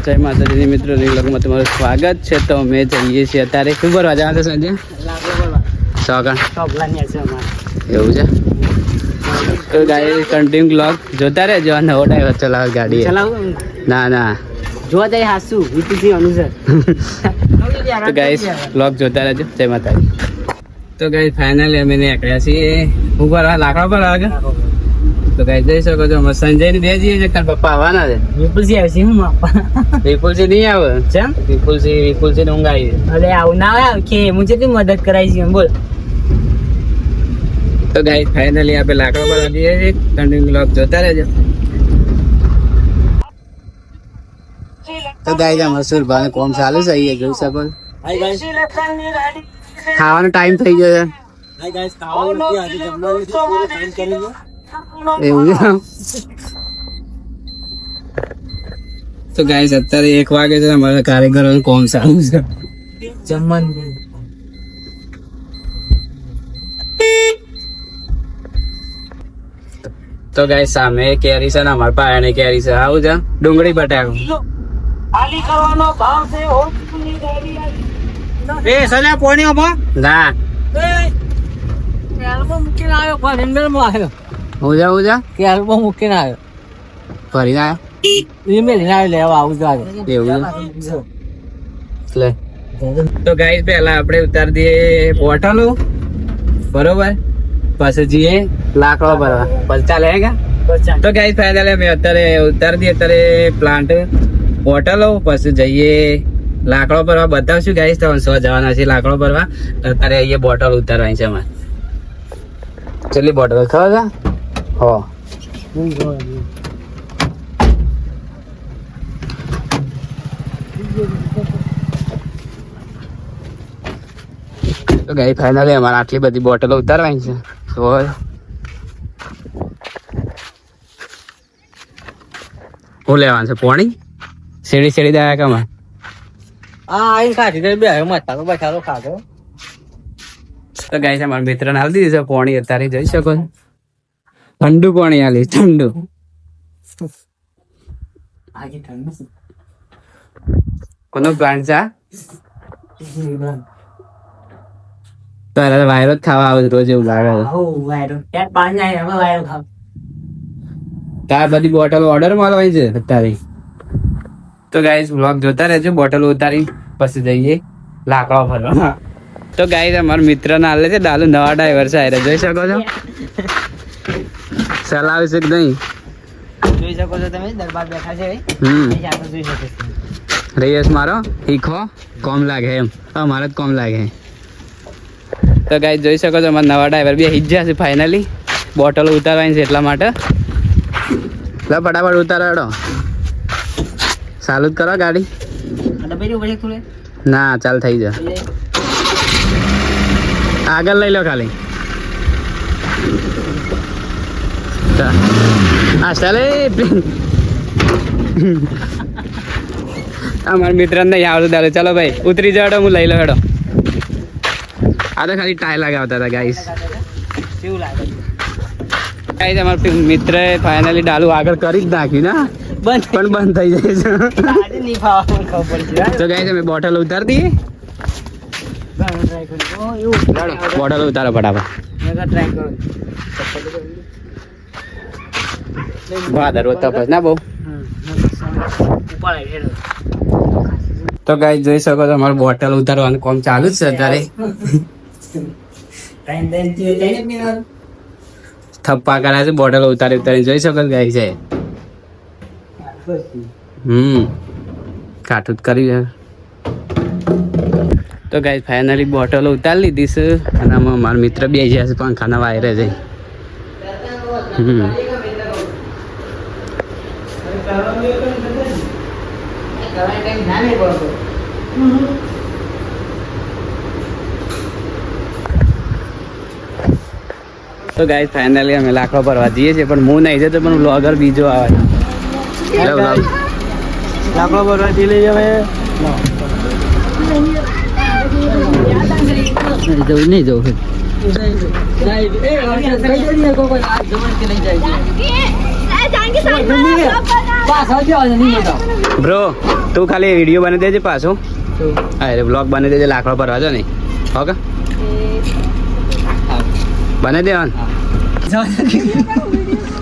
જય માતાજી મિત્રો, રિંગલોકમાં તમારું સ્વાગત છે. તો અમે જઈએ છીએ અત્યારે શું કરવા જવાનું છે સંજય? એવું છે. તો ગાડી કન્ટિન્યુ બ્લોગ જોતા રહેજો. નવો ડ્રાઈવર ચલાવે ગાડી. ના જોવા જાય હાસુ વીટીસી અનુસાર. તો ગાઈસ બ્લોગ જોતા રહેજો. જય માતાજી. તો ગાઈસ ફાઇનલી અમે નીકળ્યા છીએ ઉપર લાકડા પર આગળ. તો ગાઈસ જઈ શકો છો. સંજય ને બે જઈએ છે. તાર પપ્પા આવવાના છે. વિપુલજી આવે છે. હું વિપુલજી નહીં આવે. ચમ વિપુલજી ને ઊંઘ આવી. અરે આવું ના આવે કે હું જેટલી મદદ કરાવી છે બોલ. તો ગાઈસ ફાઇનલી આપણે લાકડા પર જઈએ છીએ. કન્ટિન્યુ બ્લોગ જોતા રહેજો. તો ગાઈસ આ મસૂર ભાઈ કોમ ચાલુ છે. અહીંયા જોઈ શકો. ખાવાનો ટાઈમ થઈ ગયો છે. એવું છે. તો ગાઈસ અત્યારે 1 વાગે છે. અમારા કારીગરોનું કોમ ચાલુ છે. જમવાનું તો ગાઈસ સામે કેરી છે ને અમારા પાયાની કેરી છે. આવું છે ડુંગળી બટાકો. એ સલા પોણી ઓમાં ના એલ્બમ મૂકીને આવ્યો પણ એમ્બેલમાં આવ્યો. હું જા કે એલ્બમ મૂકીને આવ્યો ફરીને આવ્યો. ઈમેલ ના લેવા આવું જાય એવું છે. તો ગાઈસ પહેલા આપણે ઉતારી દઈએ બોટલો બરોબર, પછી જઈએ લાકડો ભરવા. પછી ચાલે હેગા. તો ગાઈસ ફાઇનલી અમે અત્યારે ઉતારી દઈએ અત્યારે પ્લાન્ટ બોટલો, પછી જઈએ લાકડો ભરવા. બતાવશું ગાઈસ. તો 100 જવાના છે લાકડો ભરવા. અત્યારે અહીંયા બોટલ ઉતારવાની છે અમારે. કેટલી બોટલ ખબર છે? હો તો ગાઈ ફાઇનલી અમારે આટલી બધી બોટલો ઉતારવાની છે. તો હું લેવાનું છે પોણી શેડી દયા કમા. આ આઈ કાઢી દે બે મતાનો બચારો ખાધો. તો ગાઈસ અમારા મિત્રને હાલ દીધી છે પોણી. અત્યારે જોઈ શકો છો ઠંડુ પોણી હાલી. ઠંડુ કોનો પ્લાન્ટ છે? તો વાયરો જ ખાવા આવે રોજ એવું લાગે છે. તાર બધી બોટલ ઓર્ડર મળવાની છે અત્યારે. તો ગાઈસ બ્લોગ જોતા રહેજો. બોટલ ઉતારી પછી જઈએ લાકડા ભરવા. તો ગાઈસ અમારા મિત્ર ના હાલે છે ડાલુ. નવા ડ્રાઈવર છે. જોઈ શકો છો ચલાવે છે કે નહીં જોઈ શકો છો તમે. દરબાર બેઠા છે. જોઈ શકો છો. રેયસ મારો હીખો કોમ લાગે એમ. અમારે જ કોમ લાગે. તો ગાઈસ જોઈ શકો છો અમારા નવા ડ્રાઈવર બે હિજ્જા છે. ફાઇનલી બોટલો ઉતારવાની છે એટલા માટે. લો ફટાફટ ઉતારો. ચાલુ જ કરો ગાડી. ના ચાલ થઈ જાય. આગળ લઈ લો ખાલી. હા ચાલે. અમારા મિત્ર ને નહીં આવડતું દાડો. ચાલો ભાઈ ઉતરી જાડો. હું લઈ લો હેડો. આ તો ખાલી ટાય લગાવતા હતા ગાઈસ. ગાઈસ અમારા મિત્ર ફાઇનલી ડાલુ આગળ કરી જ નાખ્યું ના. બંધ થઈ જાય છે. તો ગાઈસ અમે બોટલ ઉતારી દઈએ. બોટલ ઉતારો ફટાફટ. ભાદર તપસ ના બહુ. તો ગાઈસ જોઈ શકો છો અમારું બોટલ ઉતારવાનું કામ ચાલુ જ છે અત્યારે. થપ્પા કર્યા છે બોટલ ઉતારી જોઈ શકો ગાઈસ છે. કાઠું જ કર્યું. તો ગાઈસ ફાઇનલી બોટલો ઉતારી લીધી છે. અને આમાં મારા મિત્ર બે જ્યાં છે પંખાના વાયરે છે. તો ગાઈસ ફાઇનલી અમે લાકડો ભરવા જઈએ છીએ. પણ હું નહીં જતો, પણ બ્લોગર બીજો આવે. લાકડો ભરવા જઈ જવાય. નહીં જવું. બ્રો તું ખાલી વિડીયો બની દેજે પાછો અરે બ્લોગ બની દેજે લાકડો પર વાજો નહીં ઓકે બની દેવાનું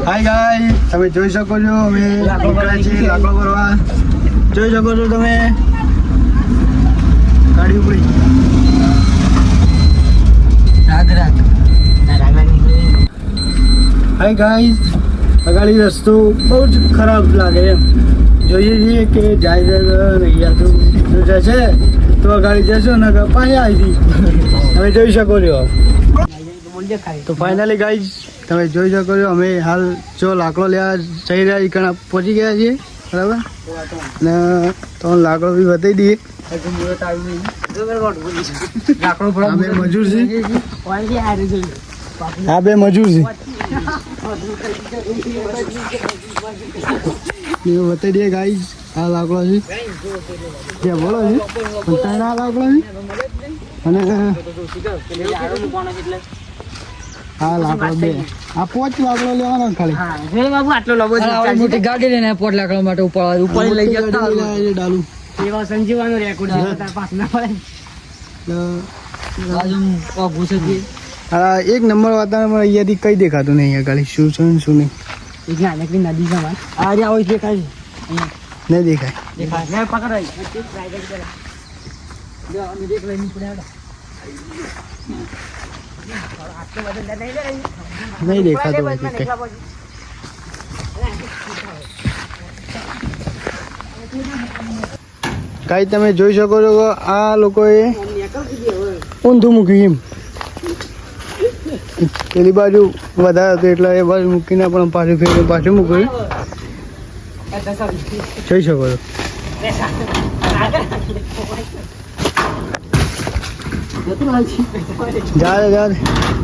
હાય ગાય તમે જોઈ શકો છો અમે નીકળ્યા છીએ લાકડો ભરવા જોઈ શકો છો તમે ગાડી ઉપડી હાય ગાઈસ અગાડી રસ્તો બહુ જ ખરાબ લાગે એમ જોઈએ છીએ કે જાય નહીં તો જશે તો અગાડી જશો ને પાછી આવી તમે જોઈ શકો છો તો ફાઇનલી ગાઈસ તમે જોઈ શકો છો અમે હાલ જો લાકડો લેવા જઈ રહ્યા છીએ પહોંચી ગયા છીએ બરાબર અને તો લાકડો બી બતાવી દઈએ આ બે મજૂર છે આ બે મજૂર છે બતાવી દઈએ ગાઈસ આ લાકડો છે ત્યાં બોલો છે પણ આ લાકડો છે અને હા લાકડો બે આ 5 લાકડો લેવાનો ખાલી આટલો લાંબો મોટી ગાડી લઈને 5 લાકડા માટે ઉપર લઈ જતા ડાલુ એવા સંજીવાનો રેકોર્ડ છે પાસ ના પડે બાજુ ઘૂસે છે હા એક નંબર વાતાવરણ અહીંયાથી કઈ દેખાતું નહીં અહીંયા ખાલી શું છે ને શું નહીં એક નાનકડી નદી છે માર આ રહ્યા હોય દેખાય છે નહીં દેખાય દેખાય લે પકડાઈ જો અમે દેખ લઈને પડ્યા નહીં દેખાતું હોય કઈ કાંઈ તમે જોઈ શકો છો કે આ લોકોએ ઊંધું મૂક્યું એમ પેલી બાજુ વધારે હતું એટલે એ બાજુ મૂકીને પણ પાછું ફેરવીને પાછું મૂક્યું જોઈ શકો છો જા જા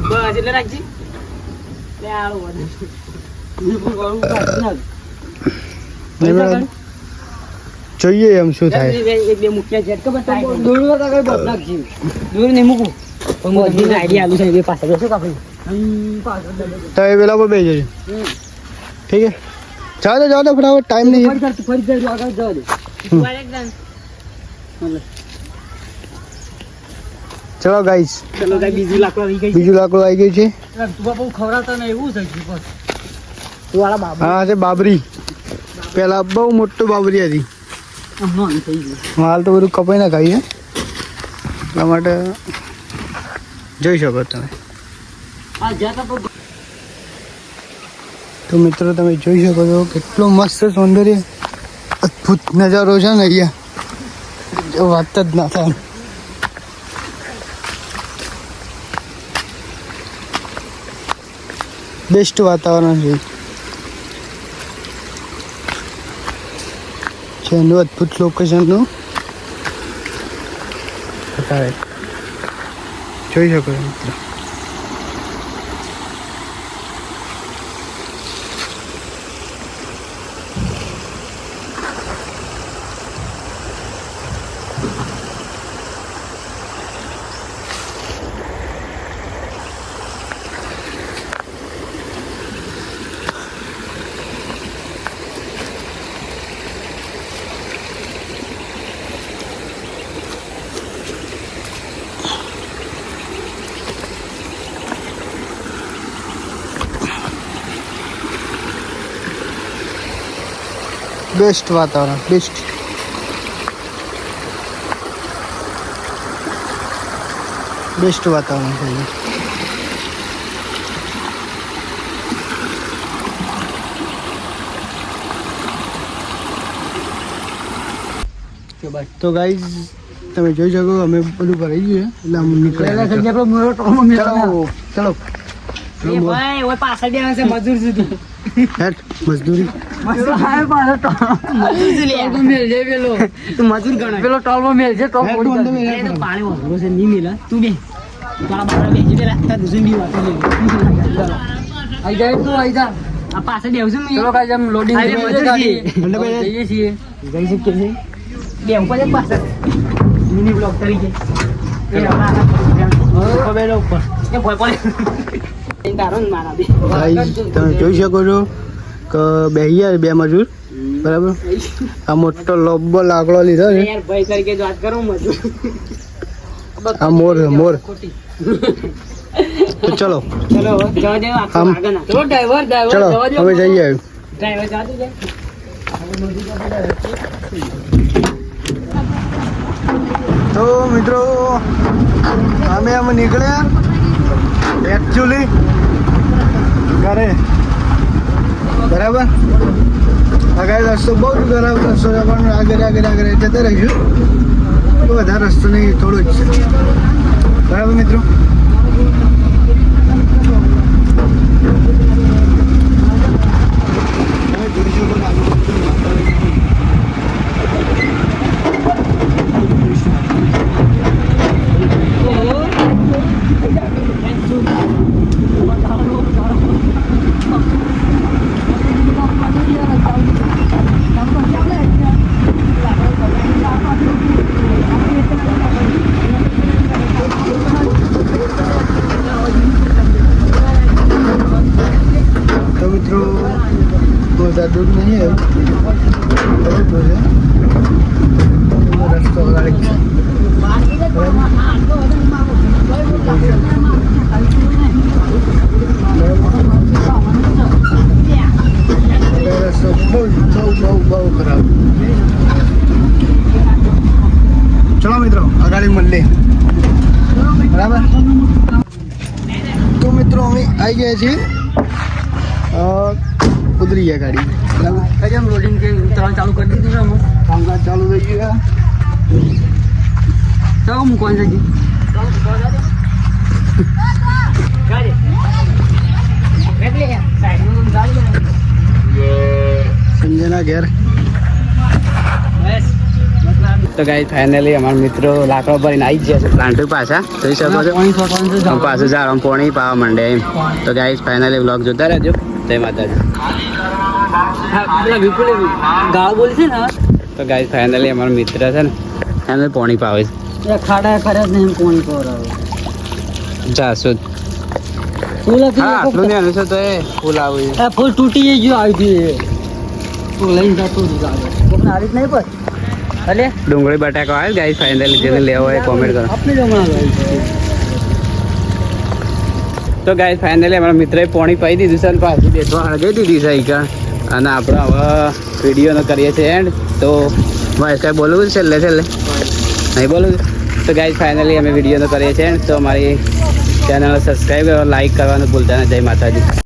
બસ એટલે રાખજી લે આવો જોઈએ એમ શું થાય એક બે મુખ્ય ઝટકો બતાવી દોડવા તો કઈ બસ નાખજી દૂર નહીં મૂકું પણ મોદી આઈડિયા આલું છે એ પાસે બેસો કાપી તો એ પેલા પર બેસી જજો ઠીક છે જાઓ તો ફટાફટ ટાઈમ નહીં ફરી આગળ જવા દે ચલો ગાઈસ ચલો ગાઈ બીજું લાકડું આવી ગઈ બીજું લાકડું આવી ગયું છે તું બાપુ ખવડાવતા ને એવું છે તું વાળા બાબા હા છે બાબરી પેલા બહુ મોટું બાબરી હતી હાલ તો બધું કપાઈ ના ખાઈએ એટલા માટે જોઈ શકો તમે તો મિત્રો તમે જોઈ શકો છો કેટલો મસ્ત સૌંદર્ય અદ્ભુત નજારો છે ને અહીંયા વાત જ ના થાય બેસ્ટ વાતાવરણ છે એનું અદ્ભુત લોકેશનનું બતાવે જોઈ શકો છો મિત્રો બેસ્ટ વાતાવરણ બેસ્ટ વાતાવરણ છે તો ગાઈઝ તમે જોઈ શકો અમે બધું ભરાઈ ગયું એટલે આમ નીકળ્યા ચલો ભાઈ ઓય પાછળ બેસે છે મજૂર સુધી હેટ મજદૂરી મજૂર ગણાય પેલો ટોલમાં મેલ છે ટોપ પાણી વાળો છે નહીં મેલા તું બે તારા બારા બેસી પેલા તાર દુસરી બી વાત આઈ જાય તું આઈ જા આ પાછળ બેસું મેં ચલો કાઈ જમ લોડિંગ ગાડી જઈએ છીએ જઈ શકીએ છીએ બે ઉપર જ પાછળ મિની બ્લોક તરીકે એ બેલો ઉપર એ ભોય પડે તારો ને મારા બે તમે જોઈ શકો છો કે બેહીએ બે મજૂર બરાબર. આ મોટો લોબો લાકડો લીધો છે. યાર ભાઈ તરીકે જ વાત કરું મજૂર. આ મોર તો ચલો ચલો જવા દે આમ. આગળ ના ચલો ડ્રાઈવર ચલો જવા દે હવે જઈએ. ડ્રાઈવર જવા દે તો મિત્રો અમે નીકળ્યા એકચ્યુઅલી ઘરે બરાબર. આગળ રસ્તો બહુ જ ખરાબ રસ્તો છે પણ આગળ જતા રહીશું. તો વધારે રસ્તો નહીં, થોડો જ છે બરાબર મિત્રો. તો મિત્રો બહુ દૂર નહીં આવ્યું, બરોબર છે રસ્તો ગાડી છે. રસ્તો બહુ ખરાબ. ચલો મિત્રો આગળ મળીએ બરાબર. તો મિત્રો અમે આવી ગયા છીએ, ઉતરી ગયા ગાડી બરાબર. કઈ આમ લોડિંગ કે ઉતરવાનું ચાલુ કરી દીધું છે અમે કામકાજ ચાલુ થઈ ગયું. ચાલો મૂકવાનું છે સંજયના ઘેર. તો ગાઈસ ફાઇનલી અમારા મિત્રો લાકડો ભરીને આવી જ ગયા છે પ્લાન્ટ પાછા. જોઈ શકો છો પાછું ઝાડમાં પોણી પાવા માંડે એમ. તો ગાઈસ ફાઇનલી વ્લોગ જોતા રહેજો. જય માતાજી. ગાળ બોલી છે ને તો ગાઈસ ફાઇનલી અમારો મિત્ર છે ને એને પોણી પાવે છે. એ ખાડા ખરા જ નહીં કોણ પવરાવે જાસૂદ ફૂલ હા આટલું ને અનુસાર તો એ ફૂલ આવ્યું. આ ફૂલ તૂટી ગયું આવી ગયું તું લઈને જતો જ આગળ કોઈને આવી જ નહીં પર અલે ડુંગળી બટાકા આવે ગાઈસ ફાઇનલી જેને લેવો હોય કોમેન્ટ કરો. આપણે જ હમણાં તો ગાઈસ ફાઇનલી અમારા મિત્રએ પોણી પાઈ દીધું છે અને પાછી બેસવા હળગાઈ દીધી છે ઈકા. અને આપણે હવે વિડીયોનો કરીએ છીએ એન્ડ. તો ભાઈ કાંઈ બોલવું છે છેલ્લે નહીં બોલવું. તો ગાઈસ ફાઇનલી અમે વિડીયોનો કરીએ છીએ એન્ડ. તો અમારી ચેનલ સબસ્ક્રાઈબ કરો, લાઈક કરવાનું ભૂલતા નહીં. જય માતાજી.